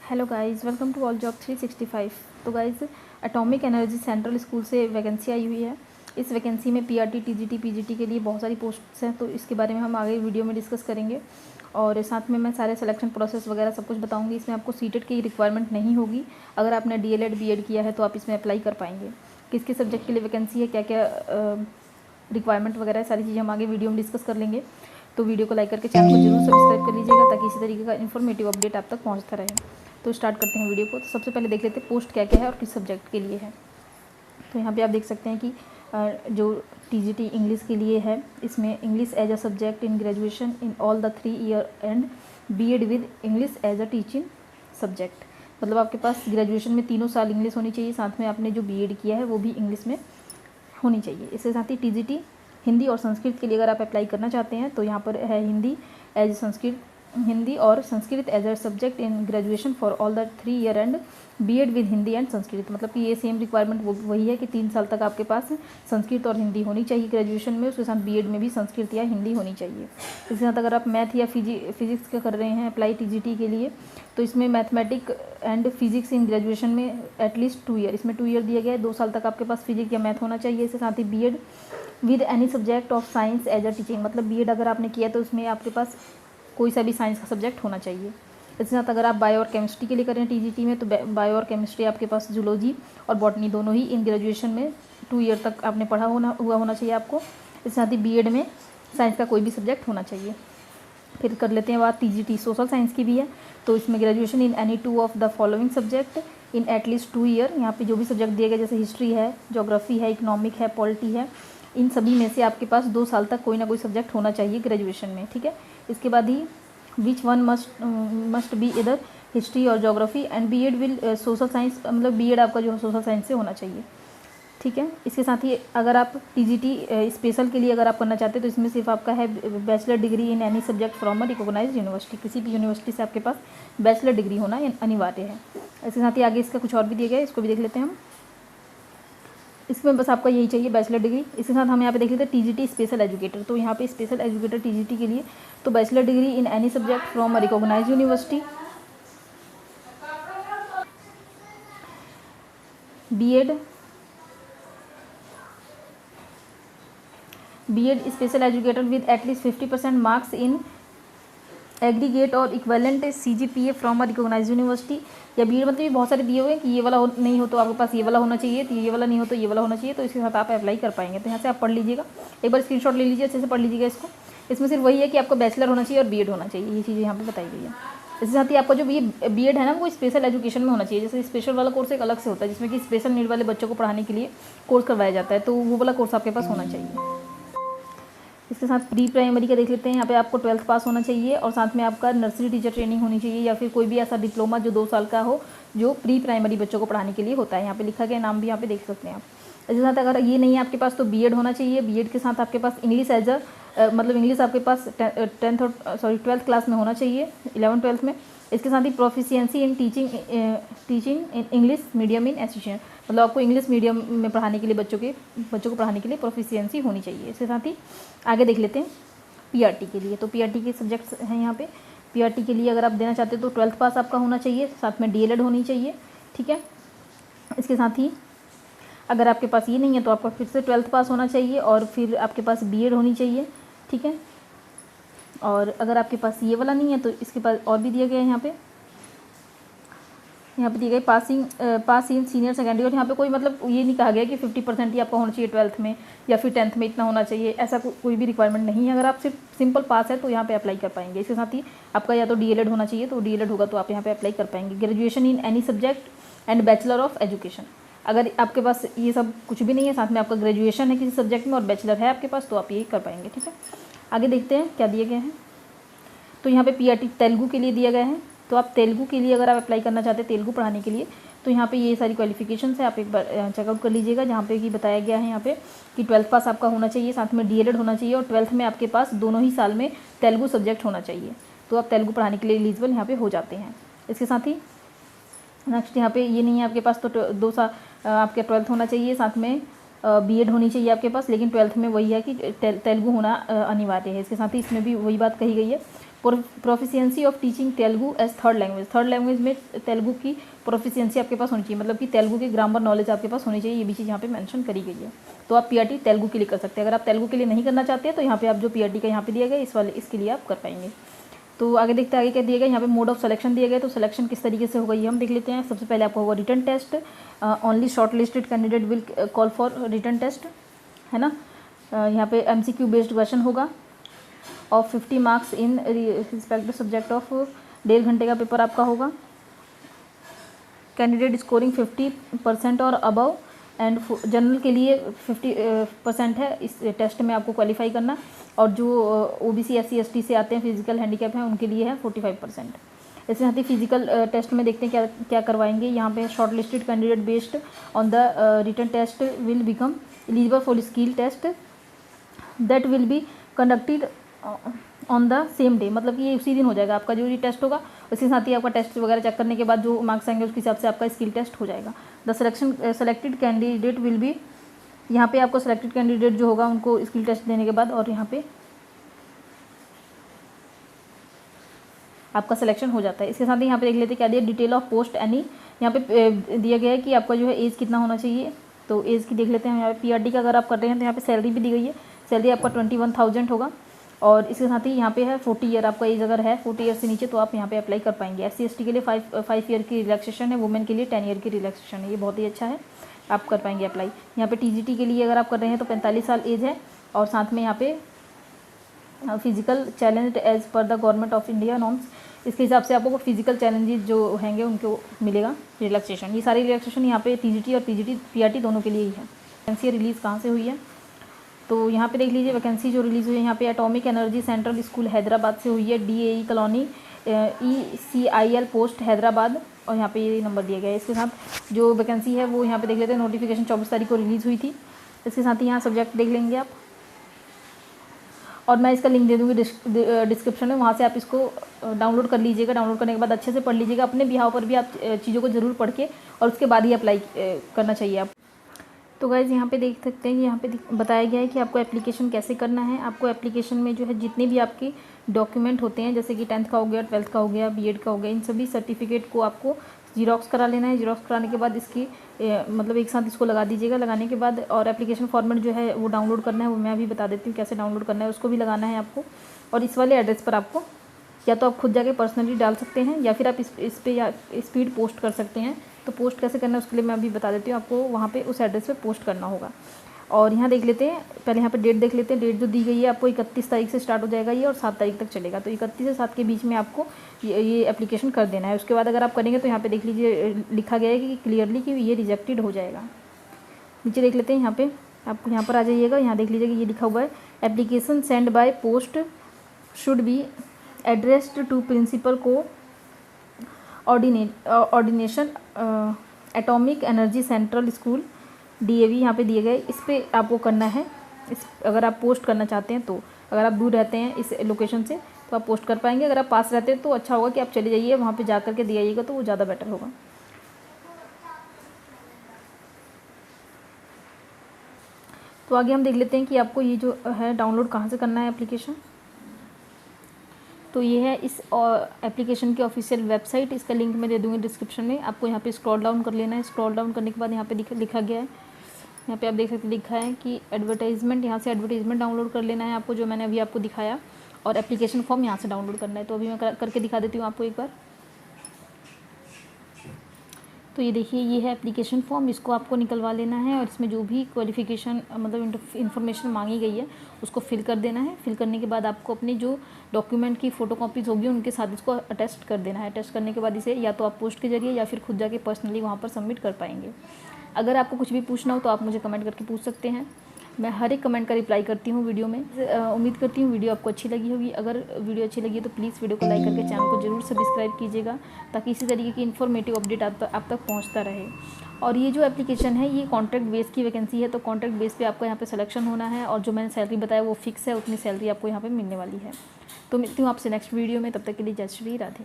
Hello guys, welcome to all job 365। तो guys, atomic energy central school से vacancy आई हुई है। इस वैकेंसी में पीआरटी, टीजीटी, पीजीटी के लिए बहुत सारी पोस्ट्स हैं, तो इसके बारे में हम आगे वीडियो में डिस्कस करेंगे। और साथ में मैं सारे सिलेक्शन प्रोसेस वगैरह सब कुछ बताऊंगी। इसमें आपको सीटेट की रिक्वायरमेंट नहीं होगी। अगर आपने डीएलएड बीएड किया है तो आप इसमें अप्लाई कर पाएंगे। किस किस सब्जेक्ट के लिए वैकेंसी है, क्या क्या रिक्वायरमेंट वगैरह, सारी चीज़ें हम आगे वीडियो में डिस्कस कर लेंगे। तो वीडियो को लाइक करके चैनल को जरूर सब्सक्राइब कर लीजिएगा, ताकि इसी तरीके का इन्फॉर्मेटिव अपडेट आप तक पहुंचता रहे। तो स्टार्ट करते हैं वीडियो को। तो सबसे पहले देख लेते हैं पोस्ट क्या क्या है और किस सब्जेक्ट के लिए है। तो यहाँ पे आप देख सकते हैं कि जो टीजीटी इंग्लिश के लिए है, इसमें English as a subject in graduation in all the 3 year and BEd with English as a teaching subject. मतलब आपके पास ग्रेजुएशन में 3 साल इंग्लिश होनी चाहिए, साथ में आपने जो बीएड किया है वो भी इंग्लिश में होनी चाहिए। इसके साथ ही टीजीटी हिंदी और संस्कृत के लिए अगर आप अप्लाई करना चाहते हैं तो यहाँ पर है हिंदी और Sanskrit as a subject in graduation for all the 3 year and BEd with Hindi and Sanskrit. मतलब कि ये सेम रिक्वायरमेंट वही है कि 3 साल तक आपके पास संस्कृत और हिंदी होनी चाहिए ग्रेजुएशन में। उसके साथ बीएड में भी संस्कृत या हिंदी होनी चाहिए। इसके साथ अगर आप मैथ या फिजिक्स का कर रहे हैं अप्लाई टीजीटी के लिए, तो इसमें mathematic and physics in graduation में एटलीस्ट 2 ईयर, इसमें 2 ईयर दिया गया है। 2 साल तक आपके पास फिजिक्स या मैथ होना चाहिए। इसके साथ ही BEd with any subject of science as a teaching. मतलब बीएड अगर आपने किया तो उसमें आपके पास कोई सा भी साइंस का सब्जेक्ट होना चाहिए। इसके साथ अगर आप बायो और केमिस्ट्री के लिए करें टीजीटी में, तो बायो और केमिस्ट्री आपके पास जूलॉजी और बॉटनी दोनों ही इन ग्रेजुएशन में 2 ईयर तक आपने पढ़ा होना चाहिए आपको। इसके साथ ही बीएड में साइंस का कोई भी सब्जेक्ट होना चाहिए। फिर कर लेते हैं बात टीजीटी सोशल साइंस की भी है। तो इसमें graduation in any 2 of the following subject in at least 2 year. यहाँ पे जो भी सब्जेक्ट दिए गए, जैसे हिस्ट्री है, जोग्राफी है, इकोनॉमिक है, पॉलिटी है, इन सभी में से आपके पास 2 साल तक कोई ना कोई सब्जेक्ट होना चाहिए ग्रेजुएशन में। ठीक है। इसके बाद ही विच वन मस्ट बी इधर हिस्ट्री और geography and BEd will social science. मतलब बीएड आपका जो है सोशल साइंस से होना चाहिए। ठीक है। इसके साथ ही अगर आप टीजीटी स्पेशल के लिए अगर आप करना चाहते हैं तो इसमें सिर्फ आपका है bachelor degree in any subject from a recognised university. किसी भी यूनिवर्सिटी से आपके पास बैचलर डिग्री होना अनिवार्य है। इसके साथ ही आगे इसका कुछ और भी दिया गया है, इसको भी देख लेते हैं हम। इसमें बस आपका यही चाहिए, बैचलर डिग्री। इसके साथ हम यहाँ पे देख लेते हैं टीजीटी स्पेशल एजुकेटर। तो यहाँ पे स्पेशल एजुकेटर टीजीटी के लिए तो bachelor degree in any subject from a recognised university, BEd special educator with at least 50% marks in aggregate और equivalent CGPA from a recognised university. या बीएड मतलब ये बहुत सारे दिए हुए हैं कि ये वाला नहीं हो तो आपके पास ये वाला होना चाहिए, तो ये वाला नहीं हो तो ये वाला होना चाहिए। तो इसके साथ आप अप्लाई कर पाएंगे। तो यहाँ से आप पढ़ लीजिएगा, एक बार स्क्रीनशॉट ले लीजिए, अच्छे से पढ़ लीजिएगा इसको। इसमें सिर्फ वही है कि आपको बैचलर होना चाहिए और बीएड होना चाहिए, ये चीज़ें यहाँ पर बताई गई है। इसके साथ ही आपका जो बीएड है ना, वो स्पेशल एजुकेशन में होना चाहिए। जैसे स्पेशल वाला कोर्स एक अलग से होता है, जिसमें कि स्पेशल नीड वाले बच्चों को पढ़ाने के लिए कोर्स करवाया जाता है, तो वो वाला कोर्स आपके पास होना चाहिए। इसके साथ प्री प्राइमरी का देख लेते हैं। यहाँ पे आपको 12th पास होना चाहिए और साथ में आपका नर्सरी टीचर ट्रेनिंग होनी चाहिए, या फिर कोई भी ऐसा डिप्लोमा जो 2 साल का हो, जो प्री प्राइमरी बच्चों को पढ़ाने के लिए होता है। यहाँ पे लिखा गया नाम भी यहाँ पे देख सकते हैं आप। इसके साथ अगर ये नहीं है आपके पास तो बीएड होना चाहिए। बीएड के साथ आपके पास इंग्लिश एज अ मतलब इंग्लिश आपके पास 12th क्लास में होना चाहिए, 11th 12th में। इसके साथ ही proficiency in teaching in English medium in association. मतलब आपको इंग्लिश मीडियम में पढ़ाने के लिए बच्चों को पढ़ाने के लिए प्रोफिशिएंसी होनी चाहिए। इसके साथ ही आगे देख लेते हैं पीआरटी के लिए। तो पीआरटी के सब्जेक्ट्स हैं यहाँ पे। पीआरटी के लिए अगर आप देना चाहते हो तो 12th पास आपका होना चाहिए, साथ में डीएलएड होनी चाहिए। ठीक है। इसके साथ ही अगर आपके पास ये नहीं है तो आपका फिर से 12th पास होना चाहिए और फिर आपके पास बीएड होनी चाहिए। ठीक है। और अगर आपके पास ये वाला नहीं है तो इसके पास और भी दिया गया है यहाँ पे दिया गया पास इन सीनियर सेकेंडरी। और यहाँ पे कोई मतलब ये नहीं कहा गया कि 50% ही आपका होना चाहिए 12th में, या फिर 10th में इतना होना चाहिए, ऐसा कोई भी रिक्वायरमेंट नहीं है। अगर आप सिर्फ सिंपल पास है तो यहाँ पे अप्लाई कर पाएंगे। इसके साथ ही आपका या तो डीएलएड होना चाहिए, तो डीएलएड होगा तो आप यहाँ पे अप्लाई कर पाएंगे। Graduation in any subject and bachelor of education. अगर आपके पास ये सब कुछ भी नहीं है, साथ में आपका ग्रेजुएशन है किसी सब्जेक्ट में और बैचलर है आपके पास, तो आप ये कर पाएंगे। ठीक है। आगे देखते हैं क्या दिए गए हैं। तो यहाँ पे पीआरटी तेलुगु के लिए दिया गया है। तो आप तेलुगु के लिए अगर आप अप्लाई करना चाहते हैं, तेलुगु पढ़ाने के लिए, तो यहाँ पे ये सारी क्वालिफिकेशंस है, आप एक बार चेकआउट कर लीजिएगा। जहाँ पे कि बताया गया है यहाँ पे कि 12th पास आपका होना चाहिए, साथ में डीएलएड होना चाहिए और 12th में आपके पास दोनों ही साल में तेलुगु सब्जेक्ट होना चाहिए। तो आप तेलुगु पढ़ाने के लिए एलिजिबल यहाँ पे हो जाते हैं। इसके साथ ही नेक्स्ट यहाँ पे ये नहीं है आपके पास, तो 2 साल आपके 12th होना चाहिए, साथ में बीएड होनी चाहिए आपके पास, लेकिन 12th में वही है कि तेलुगु होना अनिवार्य है। इसके साथ ही इसमें भी वही बात कही गई है proficiency of teaching Telugu as third language, third language में तेलुगु की प्रोफिशिएंसी आपके पास होनी चाहिए, मतलब कि तेलुगु की ग्रामर नॉलेज आपके पास होनी चाहिए, ये भी चीज़ यहाँ पे मेंशन करी गई है। तो आप पीआरटी तेलुगु के लिए कर सकते हैं। अगर आप तेलुगु के लिए नहीं करना चाहते हैं तो यहाँ पे आप जो पीआरटी का यहाँ पे दिया गया इसके लिए आप कर पाएंगे। तो आगे देखते हैं आगे क्या दिया गया, यहाँ पे मोड ऑफ सिलेक्शन दिया गया। तो सिलेक्शन किस तरीके से होगा ये हम देख लेते हैं। सबसे पहले आपको होगा written test, only short listed candidate will call for written test, है ना। यहाँ पे एमसीक्यू बेस्ड क्वेश्चन होगा of 50 marks in respective subject of 1.5 घंटे का पेपर आपका होगा। कैंडिडेट स्कोरिंग 50% और अबव एंड जनरल के लिए 50% है इस टेस्ट में आपको क्वालिफाई करना, और जो ओबीसी SC ST से आते हैं, फिजिकल हैंडीकैप हैं, उनके लिए है 45%। इसके साथ ही फिजिकल टेस्ट में देखते हैं क्या क्या करवाएंगे। यहाँ पे short listed candidate based on the written test will become eligible for skill test that will be conducted on the same day, मतलब कि ये उसी दिन हो जाएगा आपका जो ये टेस्ट होगा। उसके साथ ही आपका टेस्ट वगैरह चेक करने के बाद जो मार्क्स आएंगे उसके हिसाब से आपका स्किल टेस्ट हो जाएगा। The selected candidate will be, यहाँ पे आपको सेलेक्टेड कैंडिडेट जो होगा उनको स्किल टेस्ट देने के बाद और यहाँ पे आपका सिलेक्शन हो जाता है। इसके साथ ही यहाँ पे देख लेते हैं क्या दिया, डिटेल ऑफ पोस्ट एनी, यहाँ पे दिया गया है कि आपका जो है एज कितना होना चाहिए। तो एज की देख लेते हैं। यहाँ पे पीआरटी का अगर आप कर रहे हैं तो यहाँ पे सैलरी भी दी गई है, सैलरी आपका 21,000 होगा। और इसके साथ ही यहाँ पे है 40 ईयर आपका एज अगर है 40 ईयर से नीचे तो आप यहाँ पे अप्लाई कर पाएंगे। SC ST के लिए 5 ईयर की रिलैक्सेशन है, वुमेन के लिए 10 ईयर की रिलैक्सेशन है, ये बहुत ही अच्छा है, आप कर पाएंगे अप्लाई। यहाँ पे TGT के लिए अगर आप कर रहे हैं तो 45 साल एज है, और साथ में यहाँ पे physical challenge as per the government of India norms, इसके हिसाब से आपको फिजिकल चैलेंजेस जो होंगे उनको मिलेगा रिलैक्सेशन। ये सारी रिलैक्सेशन यहाँ पे TGT और PRT दोनों के लिए ही है। वैकेंसी रिलीज़ कहाँ से हुई है तो यहाँ पे देख लीजिए, वैकेंसी जो रिलीज़ हुई है यहाँ पे atomic energy central school Hyderabad से हुई है, DAE colony ECIL post Hyderabad, और यहाँ पे ये नंबर दिया गया है। इसके साथ जो वैकेंसी है वो यहाँ पे देख लेते हैं, नोटिफिकेशन 24 तारीख को रिलीज़ हुई थी। इसके साथ ही यहाँ सब्जेक्ट देख लेंगे आप, और मैं इसका लिंक दे दूँगी डिस्क्रिप्शन में, वहाँ से आप इसको डाउनलोड कर लीजिएगा। डाउनलोड करने के बाद अच्छे से पढ़ लीजिएगा, अपने बिहाव पर भी आप चीज़ों को ज़रूर पढ़ के और उसके बाद ही अप्लाई करना चाहिए आप। तो गाइज़ यहाँ पे देख सकते हैं, यहाँ पे बताया गया है कि आपको एप्लीकेशन कैसे करना है। आपको एप्लीकेशन में जो है जितने भी आपके डॉक्यूमेंट होते हैं, जैसे कि 10th का हो गया, 12th का हो गया, BEd का हो गया, इन सभी सर्टिफिकेट को आपको जीरोक्स करा लेना है। जीरोक्स कराने के बाद इसकी मतलब एक साथ इसको लगा दीजिएगा। लगाने के बाद और एप्लीकेशन फॉर्मेट जो है वो डाउनलोड करना है, वो मैं अभी बता देती हूँ कैसे डाउनलोड करना है, उसको भी लगाना है आपको। और इस वाले एड्रेस पर आपको या तो आप खुद जाके पर्सनली डाल सकते हैं, या फिर आप इस पर या स्पीड पोस्ट कर सकते हैं। तो पोस्ट कैसे करना है उसके लिए मैं अभी बता देती हूँ आपको। वहाँ पे उस एड्रेस पे पोस्ट करना होगा। और यहाँ देख लेते हैं, पहले यहाँ पे डेट देख लेते हैं। डेट जो दी गई है आपको 31 तारीख से स्टार्ट हो जाएगा ये, और 7 तारीख तक चलेगा। तो 31 से 7 के बीच में आपको ये एप्लीकेशन कर देना है। उसके बाद अगर आप करेंगे तो यहाँ पे देख लीजिए लिखा गया है कि क्लियरली कि ये रिजेक्टेड हो जाएगा। नीचे देख लेते हैं, यहाँ पे आपको यहाँ पर आ जाइएगा, यहाँ देख लीजिए कि ये लिखा हुआ है, application send by post should be addressed to principal coordination atomic energy central school DAV यहाँ पे दिए गए। इस पर आपको करना है, अगर आप पोस्ट करना चाहते हैं तो। अगर आप दूर रहते हैं इस लोकेशन से तो आप पोस्ट कर पाएंगे, अगर आप पास रहते हैं तो अच्छा होगा कि आप चले जाइए वहाँ पे जा कर के दे आइएगा, तो वो ज़्यादा बेटर होगा। तो आगे हम देख लेते हैं कि आपको ये जो है डाउनलोड कहाँ से करना है एप्लीकेशन। तो ये है इस एप्लीकेशन की ऑफिशियल वेबसाइट, इसका लिंक मैं दे दूँगी डिस्क्रिप्शन में। आपको यहाँ पे स्क्रॉल डाउन कर लेना है। स्क्रॉल डाउन करने के बाद यहाँ पे लिखा गया है, यहाँ पे आप देख सकते लिखा है कि एडवर्टाइजमेंट, यहाँ से एडवर्टाइजमेंट डाउनलोड कर लेना है आपको, जो मैंने अभी आपको दिखाया। और एप्लीकेशन फॉर्म यहाँ से डाउनलोड करना है। तो अभी मैं करके दिखा देती हूँ आपको एक बार। तो ये देखिए, ये है एप्लीकेशन फॉर्म, इसको आपको निकलवा लेना है, और इसमें जो भी क्वालिफ़िकेशन मतलब इन्फॉर्मेशन मांगी गई है उसको फिल कर देना है। फिल करने के बाद आपको अपनी जो डॉक्यूमेंट की फ़ोटोकॉपीज़ होगी उनके साथ इसको अटेस्ट कर देना है। अटेस्ट करने के बाद इसे या तो आप पोस्ट के जरिए या फिर खुद जाके पर्सनली वहाँ पर सबमिट कर पाएंगे। अगर आपको कुछ भी पूछना हो तो आप मुझे कमेंट करके पूछ सकते हैं, मैं हर एक कमेंट का रिप्लाई करती हूँ वीडियो में। उम्मीद करती हूँ वीडियो आपको अच्छी लगी होगी। अगर वीडियो अच्छी लगी तो प्लीज़ वीडियो को लाइक करके चैनल को जरूर सब्सक्राइब कीजिएगा, ताकि इसी तरीके की इन्फॉर्मेटिव अपडेट आप तक पहुँचता रहे। और ये जो एप्लीकेशन है ये कॉन्ट्रैक्ट बेस की वैकेंसी है, तो कॉन्ट्रैक्ट बेस पे आपका यहाँ पे सिलेक्शन होना है, और जो मैंने सैलरी बताया वो फिक्स है, उतनी सैलरी आपको यहाँ पे मिलने वाली है। तो मिलती हूँ आपसे नेक्स्ट वीडियो में, तब तक के लिए जय श्री राधे।